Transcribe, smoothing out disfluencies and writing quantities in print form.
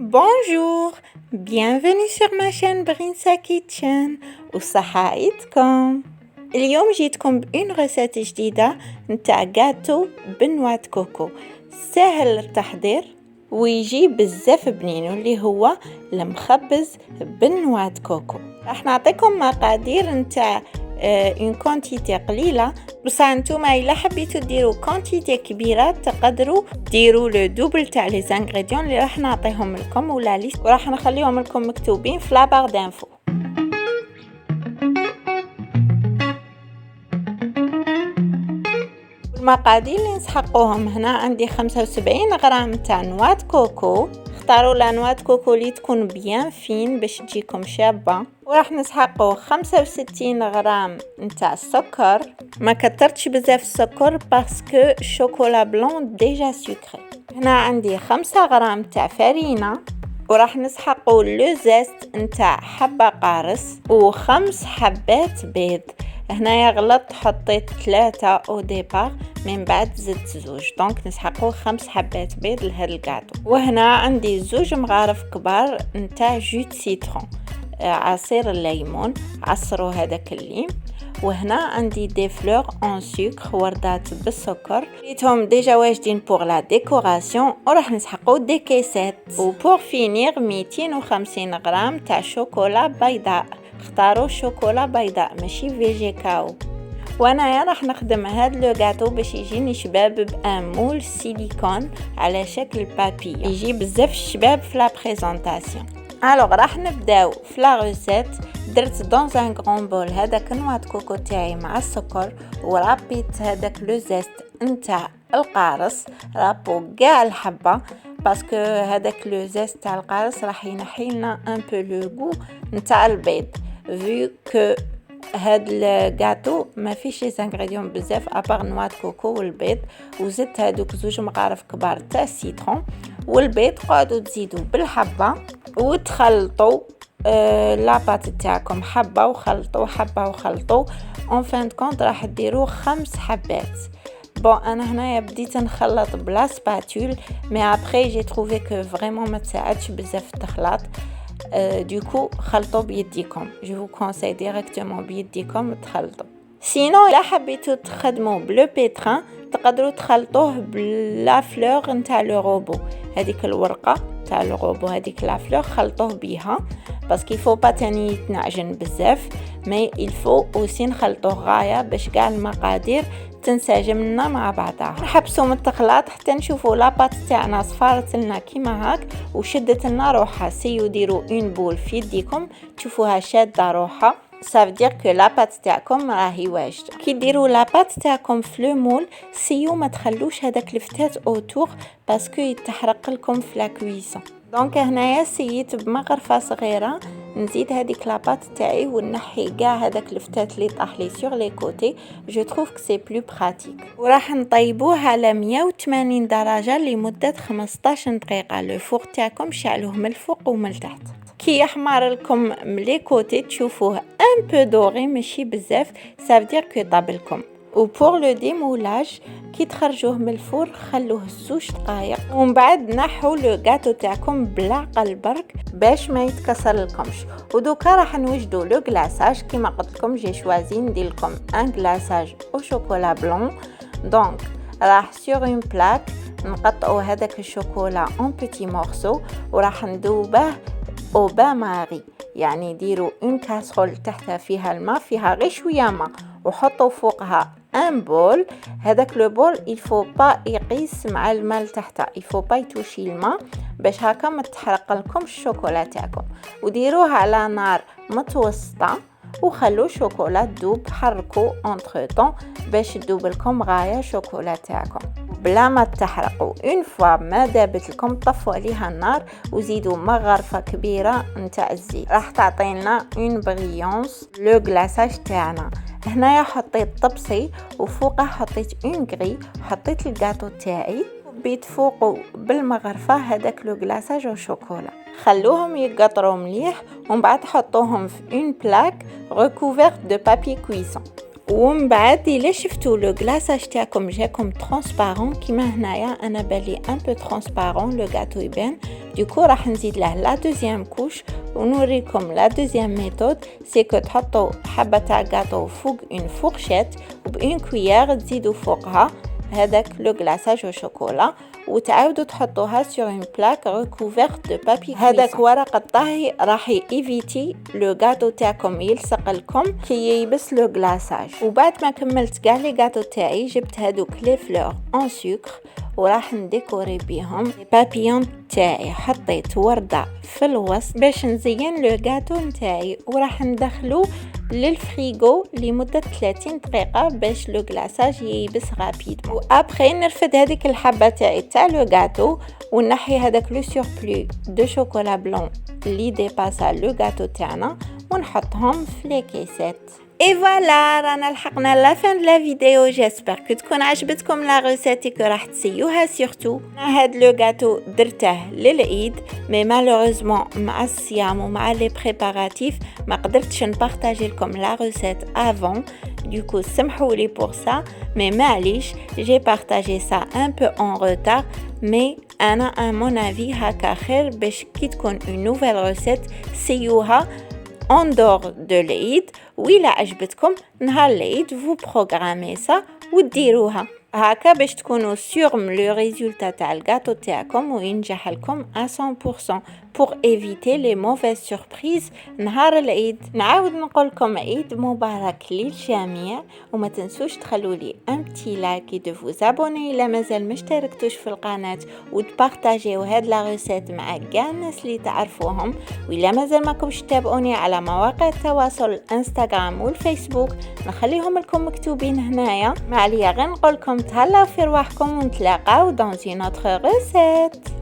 Bonjour, bienvenue sur ma chaîne Brinsa Kitchen وصحايتكم. اليوم جيتكم بإن ريسيت جديدة نتاع جاتو بنواة كوكو سهل التحضير ويجي بزاف بنين واللي هو المخبز بنواة كوكو. راح نعطيكم مقادير نتاع اون كونتيتي قليله، بصح نتوما الا حبيتو ديروا كونتيتي كبيره تقدروا ديروا لو دوبل تاع لي زانغريديون اللي راح نعطيهم لكم ولا ليست وراح نخليهم لكم مكتوبين في لابار دانفو. المقادير اللي نسحقوهم هنا عندي 75 غرام تاع نواة كوكو. اختاروا لا نواة كوكو اللي تكون بيان فين باش تجيكم شابه. وراح نسحقوا 65 غرام نتاع السكر، ما كترتش بزاف السكر باسكو الشوكولا بلون ديجا سكري. هنا عندي 5 غرام تاع فرينه، وراح نسحقوا لو زيست نتاع حبه قارص و5 حبات بيض. هنايا غلط حطيت 3 او ديبار من بعد زدت زوج، دونك نسحقوا 5 حبات بيض لهذا الكاطو. وهنا عندي زوج مغارف كبار نتاع جو سيترون، عصير الليمون، عصروا هذاك الليم. وهنا عندي دي فلور اون سكر، وردات بالسكر، لقيتهم ديجا واجدين بور لا ديكوراسيون. وراح نسحقوا دي كيسات. وبور فينير 250 غرام تاع شوكولا بيضاء، اختاروا شوكولا بيضاء ماشي فيجي كاو. وانا راح نخدم هاد لو غاتو باش يجيني شباب بان مول سيليكون على شكل بابي، يجي بزاف الشباب في لا بريزونطاسيون. الوغ راح نبداو في لا ريسيت. درت دون ان غران بول هذاك نواة كوكو تاعي مع السكر، ورابيت هذاك لو زيست نتاع القارص، رابو كاع الحبه باسكو هذاك لو زيست تاع القارص راح ينحي لنا ان بو لو غو نتاع البيض vu que هاد الغاتو ما فيش لي انغريديون بزاف ابار نواة كوكو والبيض. وزدت هادوك زوج مغارف كبار تاع سيترون والبيض. قعدوا تزيدوا بالحبه وتخلطوا لاباط تاعكم حبه وخلطوا حبه وخلطوا. اون فان كونط راح ديروا 5 حبات. بون انا هنايا بديت نخلط بلا سباتول مي ابري جي تروفي كو فريمون ما تساعدش بزاف التخلاط. دوكو خلطوا بيديكم، جو كونساي ديريكتومون بيديكم تخلطوا. سينو الا حبيتو تخدموا بلو بيتران تقدروا تخلطوه بلا فلور نتاع لو روبو، هذيك الورقه تاع لو روبو هذيك لا فلور خلطوه بيها باسكو يفو با تاني يتنعجن بزاف، مي يلفو اوسي نخلطوه غايه باش كاع المقادير تنسجم لنا مع بعضها. نحبسوا من التخلاط حتى نشوفوا لاباط تاعنا صفارت لنا كيما هاك وشدت لنا روحها. سيو ديروا اون بول في يديكم تشوفوها شاده روحها، صافدير كو لاباط تاعكم راهي واجده. كي ديروا لاباط تاعكم في لو مول سيو ما تخلوش هذاك الفتات اوتور باسكو يتحرق لكم في لا كويسون. دونك هنايا سيت بمغرفه صغيره نزيد هذيك لاباط تاعي ونحي كاع هذاك الفتات اللي طاح لي سور لي كوتي. جو تروف كو سي بلو براتيك. وراح نطيبوه على 180 درجه لمده 15 دقيقه. لو فور تاعكم شعلوه من الفوق ومن التحت. كي يحمر لكم من لي كوتي تشوفوه ان بو دوري ماشي بزاف، صافدير كو طابلكم. و بور لو ديمولاج كي تخرجوه من الفور خلوه 2 دقائق ومن بعد نحوا لو غاتو تاعكم بالعقل برك باش ما يتكسر لكمش. ودوكا راح نوجدوا لو غلاساج. كيما قلت لكم جي شوازي ندير لكم ان غلاساج او شوكولا بلون. دونك راح سور اون بلاك نقطعوا هذاك الشوكولا اون بيتي مورسو وراح ندوبه او با ماري، يعني ديروا اون كاسرول تحتها فيها الماء، فيها غير شويه ماء، وحطوا فوقها ان بول. هذاك لو بول يفو با يقيس مع الماء تحتها، يفو با يتوشي الماء باش هكا ما تحرق لكم الشوكولا تاعكم. وديروها على نار متوسطه وخلوا الشوكولا تذوب. حركوا انتر طون باش تذوب لكم غايه شوكولا تاعكم بلا ما تحرقوا. اون فوا ما دابت لكم طفوا عليها النار وزيدوا مغرفه كبيره نتاع الزيت، راح تعطينا اون بريونس لو غلاساج تاعنا. هنايا حطيت طبسي وفوقه حطيت اون غري، حطيت الغاتو تاعي بيت فوقه بالمغرفه هذاك لو غلاساج وشوكولا. خلوهم يقطروا مليح ومن بعد حطوهم في اون بلاك ريكوفيرت دو بابي كويسون. ومن بعد الا شفتوا لو غلاساج تاعكم جاكم ترانسبارون كيما هنايا انا بالي ان بو ترانسبارون لو غاتو يبان دوكو راح نزيد له لا دوزيام كوش ونوريكم لا دوزيام ميثود سي كو تحطوا حبه تاع غاتو فوق اون فورشيت وباون كويير تزيدوا فوقها هذاك لو غلاساج او شوكولا وتعاودوا تحطوها sur une plaque recouverte de papier cuisson. هذاك ورق الطهي راح ييفيتي لو غاتو تاعكم يلصق لكم كي يبس لو غلاساج. وبعد ما كملت كاع لي غاتو تاعي جبت هذوك لي فلور ان سكر وراح نديكوري بيهم لي بابيون تاعي. حطيت ورده في الوسط باش نزين لو غاتو نتاعي وراح ندخلو للفريغو لمدة 30 دقيقة باش لو غلاساج ييبس رابيد. وابخي نرفد هذيك الحبة تاع لو غاتو ونحي هذاك لو سوربلو دو شوكولا بلون اللي ديباسا لو غاتو تاعنا ونحطهم في لي كيسات. اي فوالا رانا لحقنا لا فين لا فيديو. جيسبر كو تكون عجبتكم لا ريسيت كو راح تسيوها سورتو. هاد لو غاتو درته للعيد مي مالوروزمون مع الصيام ومع لي بريباراتيف ما قدرتش نبارطاجي لكم لا ريسيت افون دوكو سمحوا لي بور سا مي معليش جي بارطاجي سا ان بو ان روتار مي انا ا مون افي هكا خير باش كي تكون اون نوفيل ريسيت سيوها en dehors de l'Eid وإلا عجبتكم نهار العيد vous programmez ça وديروها هكا باش تكونوا سيغ لو ريزولتا تاع الغاتو تاعكم وينجح لكم 100% pour éviter les mauvaises surprises نهار العيد. نعاود نقولكم عيد مبارك للجميع وما تنسوش تخلوا لي un petit like et de vous abonner إلا مازال مشتركتوش في القناة وتبارطاجيو هاد لا ريسيت مع كاع الناس اللي تعرفوهم. وإلا مازال ماكمش تتابعوني على مواقع التواصل الانستغرام والفيسبوك نخليهم لكم مكتوبين هنايا. ما عليا غير نقولكم تهلاو في رواحكم ونتلاقاو dans une autre recette.